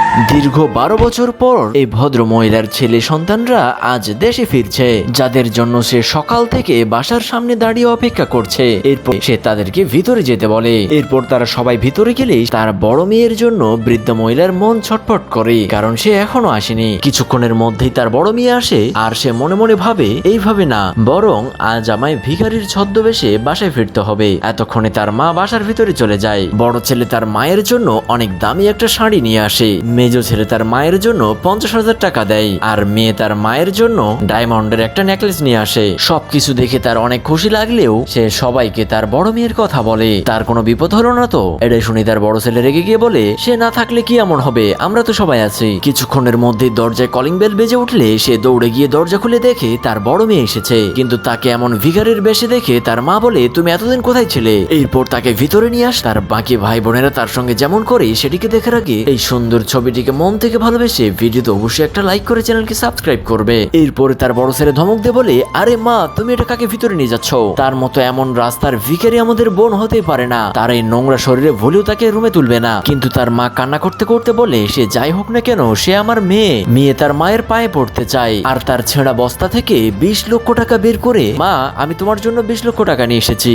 দীর্ঘ 12 বছর পর এই ভদ্র মহিলার ছেলে সন্তানরা আজ দেশে ফিরছে, যাদের জন্য সে সকাল থেকে বাসার সামনে দাঁড়িয়ে অপেক্ষা করছে। এরপর সে তাদেরকে ভিতরে যেতে বলে। এরপর তারা সবাই ভিতরে গেলেই তার বড় মেয়ের জন্য বৃদ্ধ মহিলার মন ছটফট করে, কারণ সে এখনো আসেনি। কিছুক্ষণের মধ্যেই তার বড় মেয়ে আসে, আর সে মনে মনে ভাবে, এইভাবে না, বরং আজ আমায় ভিখারির ছদ্মবেশে বাসায় ফিরতে হবে। এতক্ষণে তার মা বাসার ভিতরে চলে যায়। বড় ছেলে তার মায়ের জন্য অনেক দামি একটা শাড়ি নিয়ে আসে। মেজো ছেলে তার মায়ের জন্য 50,000 টাকা দেয়, আর মেয়ে তার মায়ের জন্য ডায়মন্ডের একটা নেকলেস নিয়ে আসে। সবকিছু দেখে তার অনেক খুশি লাগলেও সে সবাইকে তার বড় মেয়ের কথা বলে। তার কোনো বিপদ হলো না তো? এটা শুনে তার বড় ছেলে রেগে গিয়ে বলে, সে না থাকলে কি এমন হবে, আমরা তো সবাই আছি। কিছুক্ষণের মধ্যে দরজায় কলিং বেল বেজে উঠলে সে দৌড়ে গিয়ে দরজা খুলে দেখে তার বড় মেয়ে এসেছে। কিন্তু তাকে এমন ভিখারির বেশে দেখে তার মা বলে, তুমি এতদিন কোথায় ছিলে? এরপর তাকে ভিতরে নিয়ে আস। তার বাকি ভাই বোনেরা তার সঙ্গে যেমন করে সেটিকে দেখার আগে এই সুন্দর ছবিটিকে মন থেকে ভালোবেসে ভিডিওতে অবশ্যই একটা লাইক করে চ্যানেলকে সাবস্ক্রাইব করবে। এরপরে তার বড় ছেলে ধমক দিয়ে বলে, আরে মা, তুমি এটা কাকে ভিতরে নিয়ে যাচ্ছ? তার মতো এমন রাস্তার ভিখারি আমাদের বোন হতেই পারে না। তার এই নোংরা শরীরে ভুলেও তাকে রুমে তুলবে না। কিন্তু তার মা কান্না করতে করতে বলে, সে যাই হোক না কেন, সে আমার মেয়ে। মেয়ে তার মায়ের পায়ে পড়তে চায়। আর তার ছেঁড়া বস্তা থেকে 20 লক্ষ টাকা বের করে, মা, আমি তোমার জন্য 20 লক্ষ টাকা নিয়ে এসেছি।